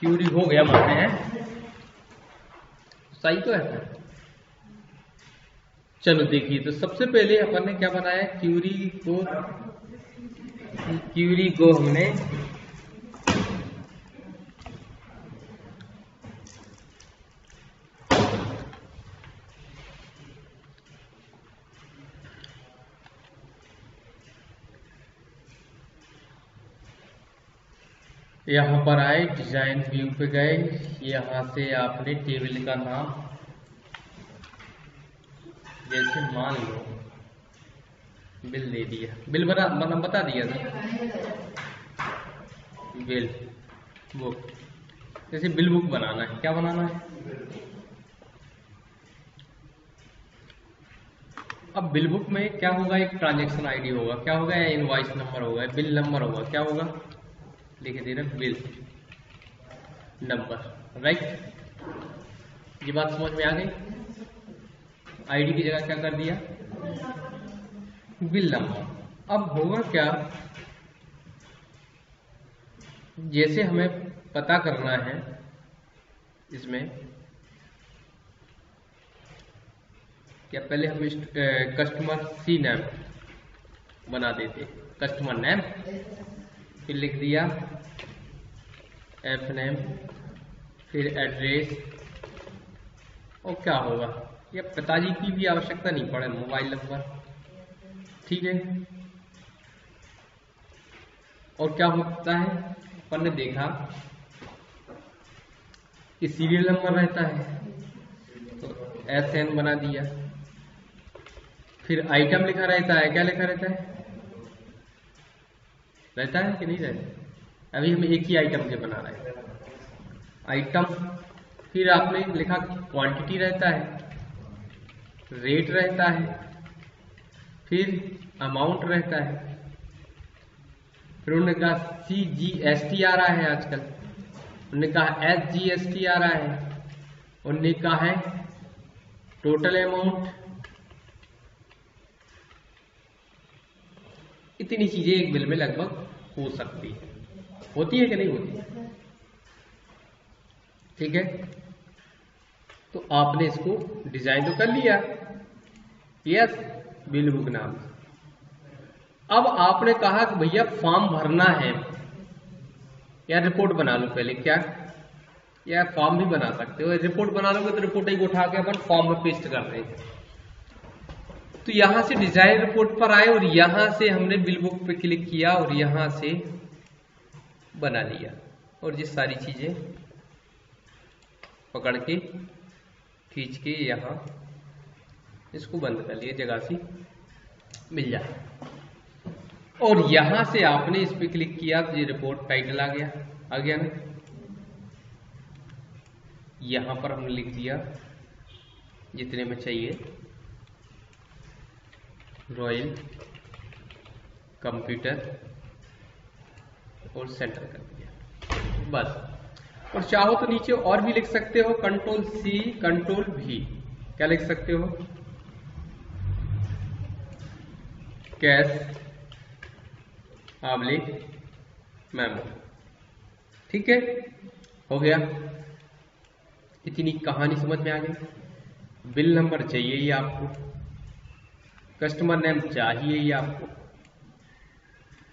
Curie हो गया मानते हैं, सही तो है। चलो देखिए, तो सबसे पहले अपन ने क्या बनाया, क्यूरी को हमने यहाँ पर आए, डिजाइन व्यू पे गए, यहाँ से आपने टेबल का नाम जैसे मान लो बिल दे दिया, बिल बता दिया था, बिल बुक। जैसे बिल बुक बनाना है, क्या बनाना है, अब बिल बुक में क्या होगा, एक ट्रांजैक्शन आईडी होगा, क्या होगा, या इनवॉइस नंबर होगा, बिल नंबर होगा, क्या होगा, लिख दे रहे बिल नंबर, राइट। ये बात समझ में आ गई, आईडी की जगह क्या कर दिया, बिल नंबर। अब होगा क्या, जैसे हमें पता करना है इसमें, क्या पहले हम कस्टमर सी नेम बना देते, कस्टमर नेम, फिर लिख दिया एफ नेम, फिर एड्रेस, और क्या होगा, या पिताजी की भी आवश्यकता नहीं पड़े, मोबाइल नंबर, ठीक है। और क्या होता है, अपन ने देखा कि सीरियल नंबर रहता है, तो SN बना दिया, फिर आइटम लिखा रहता है, क्या लिखा रहता है, रहता है कि नहीं रहता, अभी हम एक ही आइटम के बना रहे हैं, आइटम, फिर आपने लिखा क्वांटिटी रहता है, रेट रहता है, फिर अमाउंट रहता है, फिर उन्होंने कहा CGST आ रहा है आजकल, उन्होंने कहा SGST आ रहा है, उन्होंने कहा है टोटल अमाउंट। इतनी चीजें एक बिल में लगभग हो सकती है, होती है कि नहीं होती, ठीक है। तो आपने इसको डिजाइन तो कर लिया, यस, बिल बुक नाम। अब आपने कहा कि भैया फॉर्म भरना है, या रिपोर्ट बना लो पहले, क्या, या फॉर्म भी बना सकते हो, रिपोर्ट बना लोगे तो रिपोर्ट ही उठा के अपन फॉर्म में पेस्ट कर रहे हैं। तो यहां से डिजाइन रिपोर्ट पर आए, और यहां से हमने बिल बुक पे क्लिक किया, और यहां से बना लिया, और ये सारी चीजें पकड़ के खींच के यहां इसको बंद कर लिया, जगह से मिल जाए। और यहां से आपने इस पे क्लिक किया तो ये रिपोर्ट टाइटल आ गया ना, यहां पर हमने लिख दिया जितने में चाहिए, रॉयल कंप्यूटर, और सेंटर कर दिया, बस। और चाहो तो नीचे और भी लिख सकते हो, Ctrl+C Ctrl+V, क्या लिख सकते हो, कैश पब्लिक मेमो, ठीक है, हो गया। इतनी कहानी समझ में आ गई। बिल नंबर चाहिए ही आपको, कस्टमर नेम चाहिए ही आपको,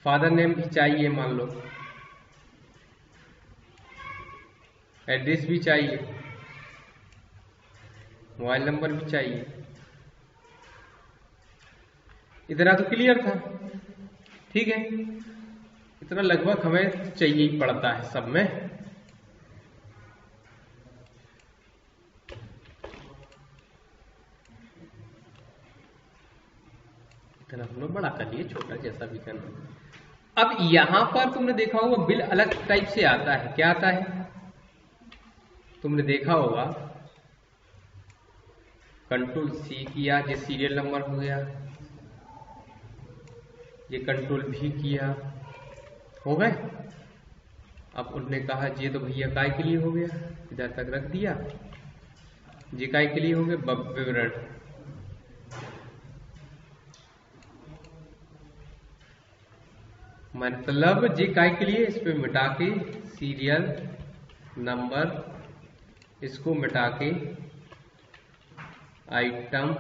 फादर नेम भी चाहिए मान लो, एड्रेस भी चाहिए, मोबाइल नंबर भी चाहिए। इतना तो क्लियर था, ठीक है, इतना लगभग हमें चाहिए ही पड़ता है सब में। इतना हमने बड़ा कर लिए, छोटा जैसा भी करना। अब यहां पर तुमने देखा होगा बिल अलग टाइप से आता है, क्या आता है, तुमने देखा होगा, Ctrl+C किया, ये सीरियल नंबर हो गया, ये Ctrl+V किया, हो गए। अब उन्होंने कहा ये तो भैया काय के लिए हो गया, इधर तक रख दिया, ये काय के लिए हो गया, विवरण, मतलब जे काय के लिए, इस पे मिटा के सीरियल नंबर, इसको मिटा के आइटम,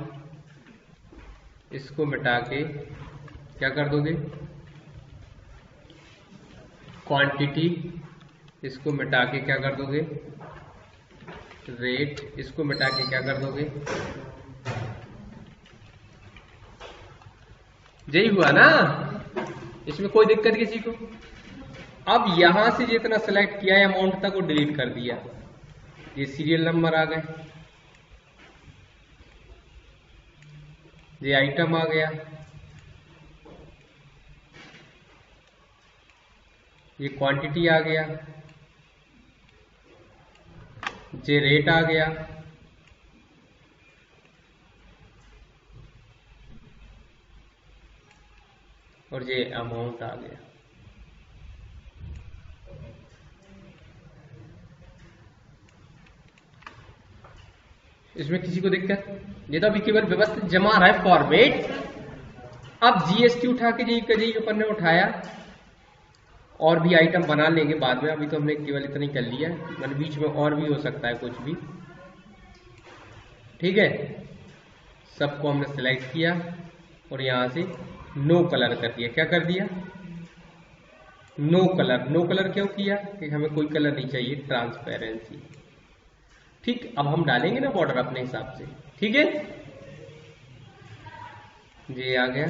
इसको मिटा के क्या कर दोगे, क्वांटिटी, इसको मिटा के क्या कर दोगे, रेट, इसको मिटा के क्या कर दोगे, यही हुआ ना, इसमें कोई दिक्कत किसी को। अब यहां से जितना सेलेक्ट किया है अमाउंट तक वो डिलीट कर दिया, ये सीरियल नंबर आ गए, ये आइटम आ गया, ये क्वांटिटी आ गया, ये रेट आ गया, और ये अमाउंट आ गया। इसमें किसी को दिक्कत? ये तो अभी केवल व्यवस्थित जमा रहा है फॉर्मेट। अब जीएसटी उठा के जी अपन ने उठाया, और भी आइटम बना लेंगे बाद में, अभी तो हमने केवल इतना ही कर लिया, मतलब बीच में और भी हो सकता है कुछ भी, ठीक है। सबको हमने सेलेक्ट किया और यहां से नो कलर कर दिया। क्या कर दिया? No colour. नो कलर क्यों किया? कि हमें कोई कलर नहीं चाहिए, ट्रांसपेरेंसी। ठीक, अब हम डालेंगे ना बॉर्डर अपने हिसाब से, ठीक है। ये आ गया,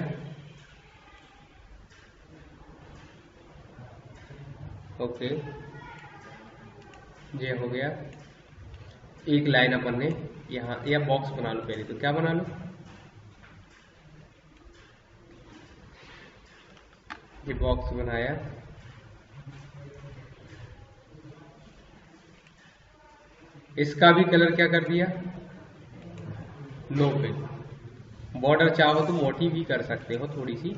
ओके, ये हो गया। एक लाइन अपन ने यहाँ, या बॉक्स बना लो पहले, तो क्या बना लो, ये बॉक्स बनाया, इसका भी कलर क्या कर दिया, नो पे। बॉर्डर चाहो तो मोटी भी कर सकते हो थोड़ी सी,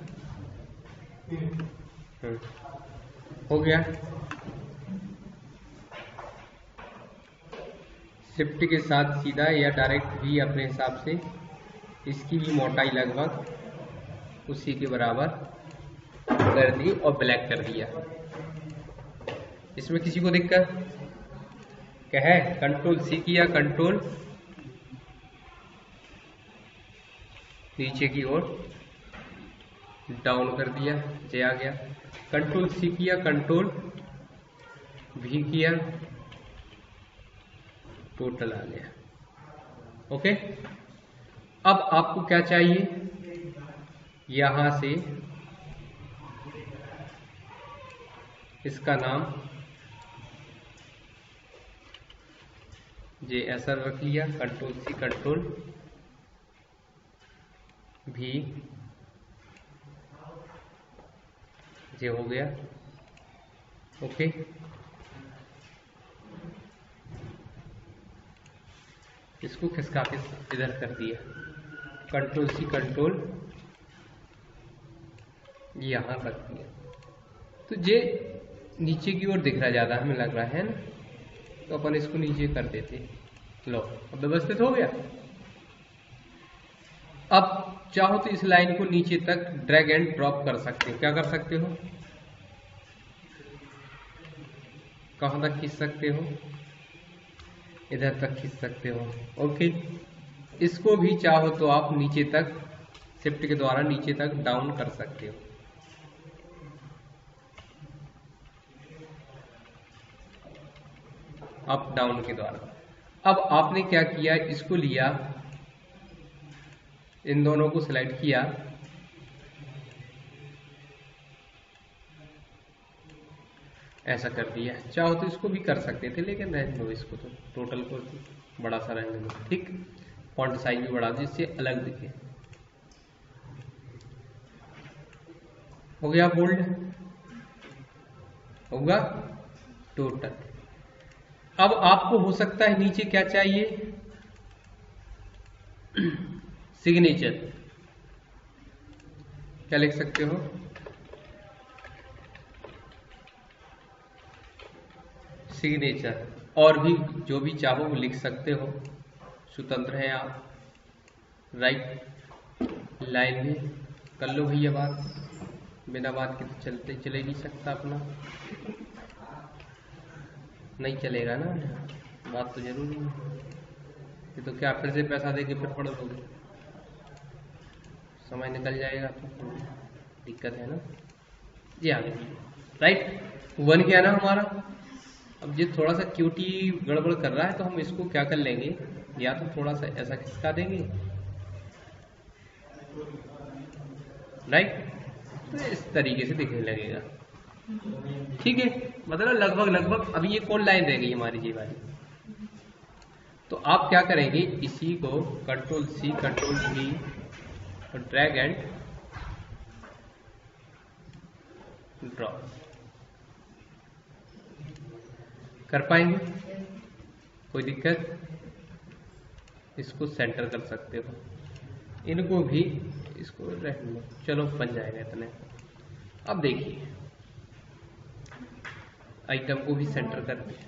हो गया। शिफ्ट के साथ सीधा या डायरेक्ट भी अपने हिसाब से, इसकी भी मोटाई लगभग उसी के बराबर कर दी और ब्लैक कर दिया। इसमें किसी को दिक्कत क्या है? कंट्रोल सी किया, कंट्रोल नीचे की ओर डाउन कर दिया, ये आ गया। कंट्रोल सी किया, कंट्रोल भी किया, टोटल आ गया। ओके, अब आपको क्या चाहिए, यहां से इसका नाम जे ऐसा रख लिया, कंट्रोल सी, कंट्रोल भी, ये हो गया। ओके, इसको खिसका के इधर कर दिया, कंट्रोल सी, कंट्रोल यहां रख दिया। तो ये नीचे की ओर दिख रहा ज्यादा हमें लग रहा है ना, तो अपन इसको नीचे कर देते। लो, अब व्यवस्थित हो गया। अब चाहो तो इस लाइन को नीचे तक ड्रैग एंड ड्रॉप कर सकते हो। क्या कर सकते हो? कहां तक खींच सकते हो? इधर तक खींच सकते हो। ओके, इसको भी चाहो तो आप नीचे तक शिफ्ट के द्वारा नीचे तक डाउन कर सकते हो। अप डाउन के द्वारा। अब आपने क्या किया, इसको लिया, इन दोनों को सिलेक्ट किया, ऐसा कर दिया। चाहो तो इसको भी कर सकते थे, लेकिन रहने दो इसको, तो टोटल को बड़ा सा रहने दो। ठीक, फॉन्ट साइज भी बढ़ा दो जिससे अलग दिखे। हो गया बोल्ड, होगा टोटल। अब आपको हो सकता है नीचे क्या चाहिए, सिग्नेचर। क्या लिख सकते हो? सिग्नेचर। और भी जो भी चाहो वो लिख सकते हो, स्वतंत्र है आप। राइट लाइन में कर लो भैया बात, बिना बात के तो चले नहीं सकता अपना, नहीं चलेगा ना, बात तो जरूरी है। ये तो क्या फिर से पैसा देके फिर पढ़ लोगे, समय निकल जाएगा तो दिक्कत है ना। जी आगे राइट 1 क्या है ना हमारा। अब ये थोड़ा सा क्यूटी गड़बड़ कर रहा है तो हम इसको क्या कर लेंगे, या तो थोड़ा सा ऐसा खिसका देंगे, राइट, तो इस तरीके से दिखने लगेगा। ठीक है, मतलब लगभग अभी ये कौन लाइन रह गई हमारी ये वाली। तो आप क्या करेंगे, इसी को Ctrl+C Ctrl+V और ड्रैग एंड ड्रॉ कर पाएंगे, कोई दिक्कत। इसको सेंटर कर सकते हो, इनको भी इसको रहने दो, चलो बन जाएगा इतने। अब देखिए आइटम को भी सेंटर कर दिया,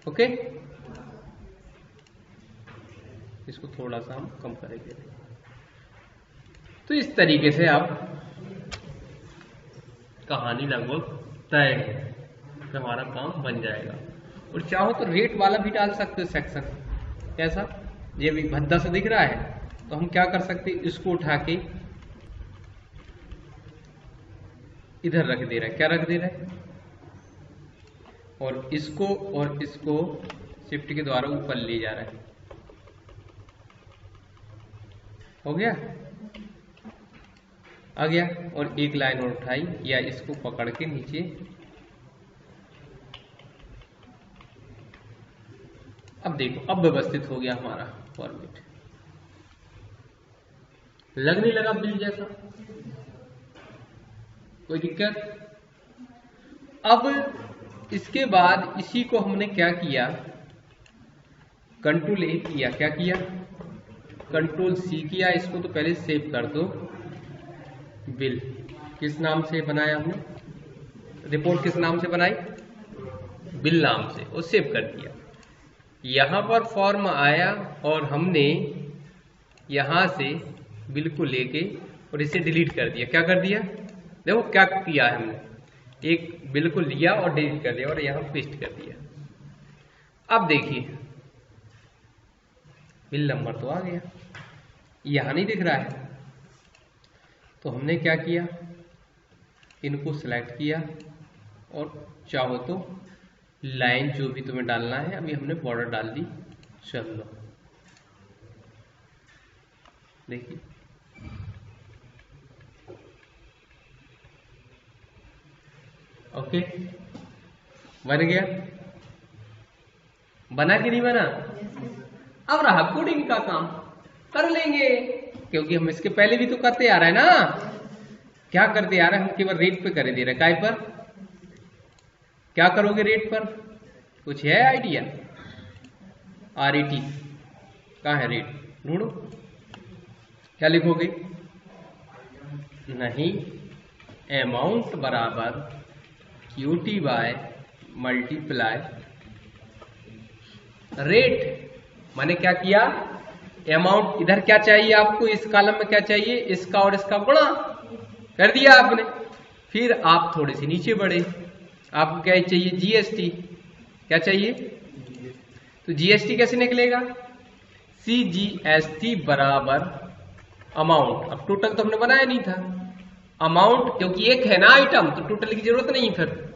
ओके। इसको थोड़ा सा हम कम करेंगे। तो इस तरीके से आप कहानी लगभग तय है, हमारा काम बन जाएगा। और चाहो तो रेट वाला भी डाल सकते हो सेक्शन, कैसा, ये भी भद्दा सा दिख रहा है तो हम क्या कर सकते हैं, इसको उठा के इधर रख दे रहा है, क्या रख दे रहा है, और इसको शिफ्ट के द्वारा ऊपर ले जा रहा है, हो गया, आ गया। और एक लाइन और उठाई या इसको पकड़ के नीचे, अब देखो अब व्यवस्थित हो गया हमारा फॉर्मेट, लगने लगा बिल जैसा, कोई दिक्कत। अब इसके बाद इसी को हमने क्या किया, Ctrl+A किया, क्या किया, Ctrl+C किया, इसको तो पहले सेव कर दो। बिल किस नाम से बनाया हमने, रिपोर्ट किस नाम से बनाई, बिल नाम से, और सेव कर दिया। यहां पर फॉर्म आया और हमने यहां से बिल को लेके और इसे डिलीट कर दिया, क्या कर दिया, देखो क्या किया है हमने, एक बिल को लिया और डिलीट कर दिया और यहां पेस्ट कर दिया। अब देखिए बिल नंबर तो आ गया, यहां नहीं दिख रहा है, तो हमने क्या किया, इनको सिलेक्ट किया और चाहो तो लाइन जो भी तुम्हें डालना है, अभी हमने बॉर्डर डाल दी, चल लो देखिए, ओके बन गया, बना कि नहीं बना। अब रहा कोडिंग का काम, कर लेंगे, क्योंकि हम इसके पहले भी तो करते आ रहे हैं ना, क्या करते आ रहे हैं हम, केवल रेट पे कर दे रहे, काय पर, क्या करोगे रेट पर, कुछ है आइडिया, RET कहाँ है, रेट ढूंढो, क्या लिखोगे, नहीं, अमाउंट बराबर QT बाय मल्टीप्लाई रेट। मैंने क्या किया, अमाउंट इधर क्या चाहिए आपको, इस कॉलम में क्या चाहिए, इसका और इसका गुणा कर दिया आपने। फिर आप थोड़े से नीचे बढ़े, आपको क्या चाहिए, GST, क्या चाहिए, तो GST कैसे निकलेगा, CGST बराबर अमाउंट। अब टोटल तो हमने बनाया नहीं था, अमाउंट क्योंकि एक है ना आइटम तो टोटल की जरूरत नहीं, फिर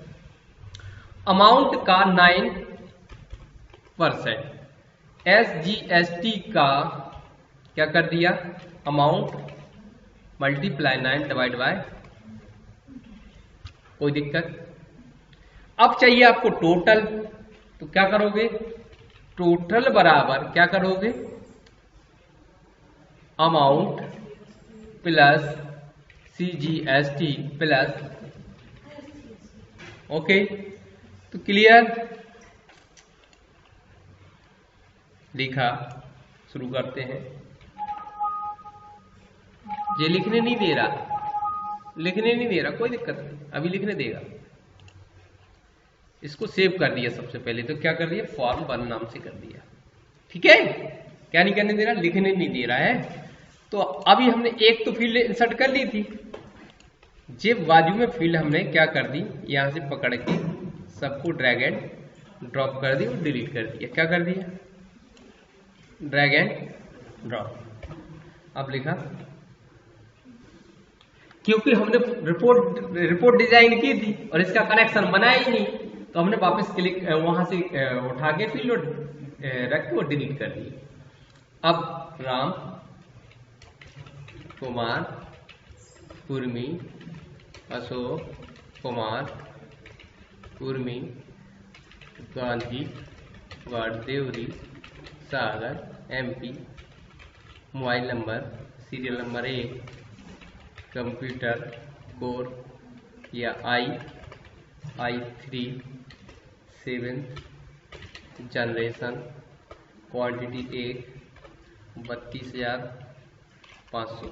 अमाउंट का 9%, SGST का क्या कर दिया, अमाउंट मल्टीप्लाई 9 डिवाइड बाय, कोई दिक्कत। अब चाहिए आपको टोटल, तो क्या करोगे, टोटल बराबर क्या करोगे, amount plus CGST plus, okay, तो क्लियर, लिखा, शुरू करते हैं। ये लिखने नहीं दे रहा, लिखने नहीं दे रहा, कोई दिक्कत नहीं, अभी लिखने देगा। इसको सेव कर दिया सबसे पहले, तो क्या कर दिया, फॉर्म 1 नाम से कर दिया, ठीक है, क्या नहीं करने दे रहा, लिखने नहीं दे रहा है। तो अभी हमने एक तो फील्ड इंसर्ट कर ली थी, ये बाजू में फील्ड हमने क्या कर दी, यहां से पकड़ के सबको ड्रैग एंड ड्रॉप कर दी और डिलीट कर दिया। क्या कर दिया, ड्रैग एंड ड्रॉप। अब लिखा, क्योंकि हमने रिपोर्ट डिजाइन की थी और इसका कनेक्शन बनाया ही नहीं, तो हमने वापस क्लिक वहां से उठा के फील्ड रख के और डिलीट कर दी। अब राम कुमार कुर्मी, अशोक कुमार कुर्मी, गांधी वारदेवरी सागर MP, mobile number, serial number 1, computer core या i3 7th जनरेशन, क्वांटिटी 1 32,500।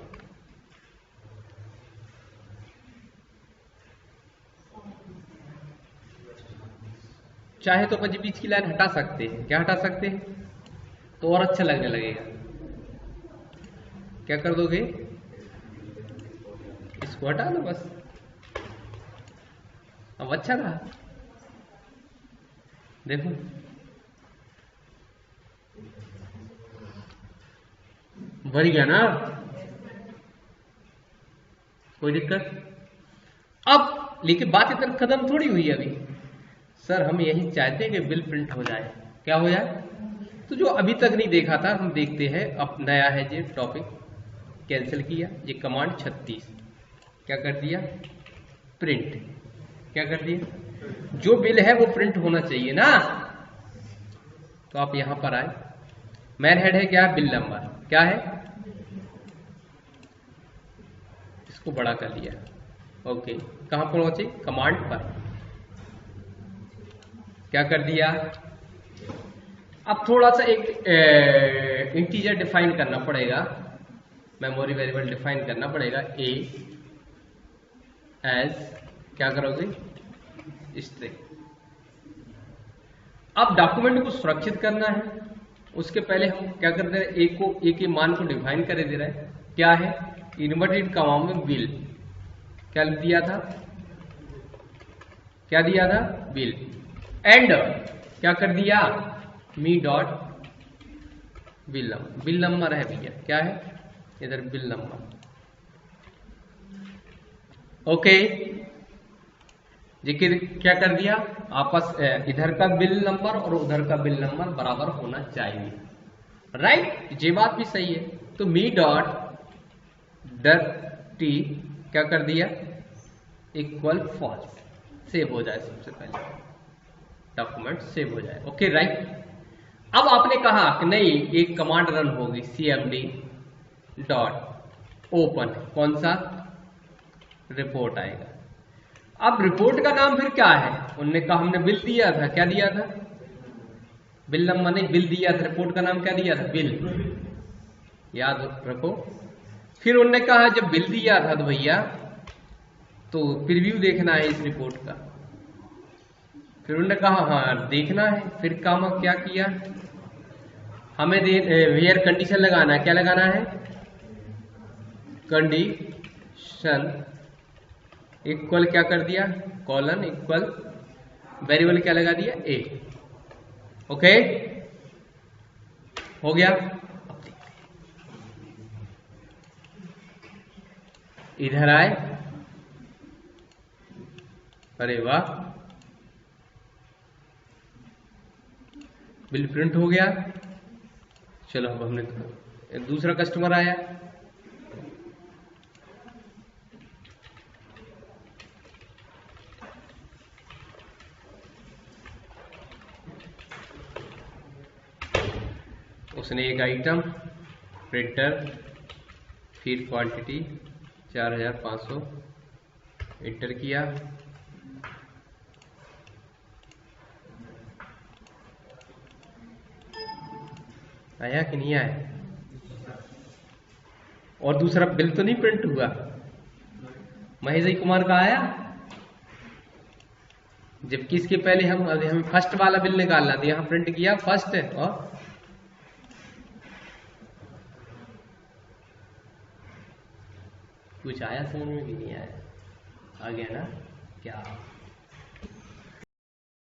चाहे तो अपन बीच की लाइन हटा सकते हैं। क्या हटा सकते हैं, तो और अच्छा लगने लगेगा। क्या कर दोगे, इसको हटा दो बस, अब अच्छा रहा। देखो भर गया ना, कोई दिक्कत। अब लेकिन बात इतना खत्म थोड़ी हुई अभी। सर हम यही चाहते हैं कि बिल प्रिंट हो जाए। क्या हो जाए, तो जो अभी तक नहीं देखा था हम देखते हैं। अब नया है ये टॉपिक, कैंसिल किया। ये कमांड 36 क्या कर दिया, प्रिंट। क्या कर दिया, जो बिल है वो प्रिंट होना चाहिए ना। तो आप यहां पर आए, मैन हेड है क्या, बिल नंबर क्या है, इसको बड़ा कर लिया। ओके, कहां पर पहुंचे, कमांड पर। क्या कर दिया, अब थोड़ा सा एक इंटीजर डिफाइन करना पड़ेगा, मेमोरी वेरिएबल डिफाइन करना पड़ेगा। ए एज क्या करोगे, स्ट्रिंग। अब डॉक्यूमेंट को सुरक्षित करना है, उसके पहले हम क्या कर रहे हैं, ए के मान को डिफाइन कर दे रहे हैं। क्या है, इन्वर्टेड कॉमा में बिल। क्या दिया था, क्या दिया था, बिल। एंड क्या कर दिया, me dot bill number. Bill number है भैया, क्या है इधर, बिल नंबर। ओके, जिक्र क्या कर दिया, आपस इधर का बिल नंबर और उधर का बिल नंबर बराबर होना चाहिए। राइट, ये बात भी सही है। तो मी डॉट टी क्या कर दिया, इक्वल फॉल्स। सेव हो जाए, सबसे पहले डॉक्यूमेंट सेव हो जाए। Okay right. अब आपने कहा कि नहीं, एक कमांड रन होगी, cmd डॉट ओपन। कौन सा, रिपोर्ट आएगा। अब रिपोर्ट का नाम फिर क्या है, उनने कहा हमने बिल दिया था। क्या दिया था, बिल नंबर नहीं, बिल दिया था। रिपोर्ट का नाम क्या दिया था, बिल, याद रखो। फिर उनने कहा जब बिल दिया था तो भैया तो प्रीव्यू देखना है इस रिपोर्ट का। फिर उन्होंने कहा हाँ देखना है। फिर काम क्या किया, हमें वेयर कंडीशन लगाना है। क्या लगाना है, कंडीशन इक्वल क्या कर दिया, कॉलन इक्वल वेरिएबल क्या लगा दिया, ए। ओके हो गया। इधर आए, अरे वाह, बिल प्रिंट हो गया। चलो अब हमने दूसरा कस्टमर आया, उसने एक आइटम प्रिंटर फिर क्वांटिटी 4500 एंटर किया। आया कि नहीं आया, और दूसरा बिल तो नहीं प्रिंट हुआ। महेश जी कुमार का आया, जबकि इसके पहले हमें फर्स्ट वाला बिल निकालना था, यहां प्रिंट किया फर्स्ट है। और कुछ आया समझ में कि नहीं आया, आ गया ना क्या?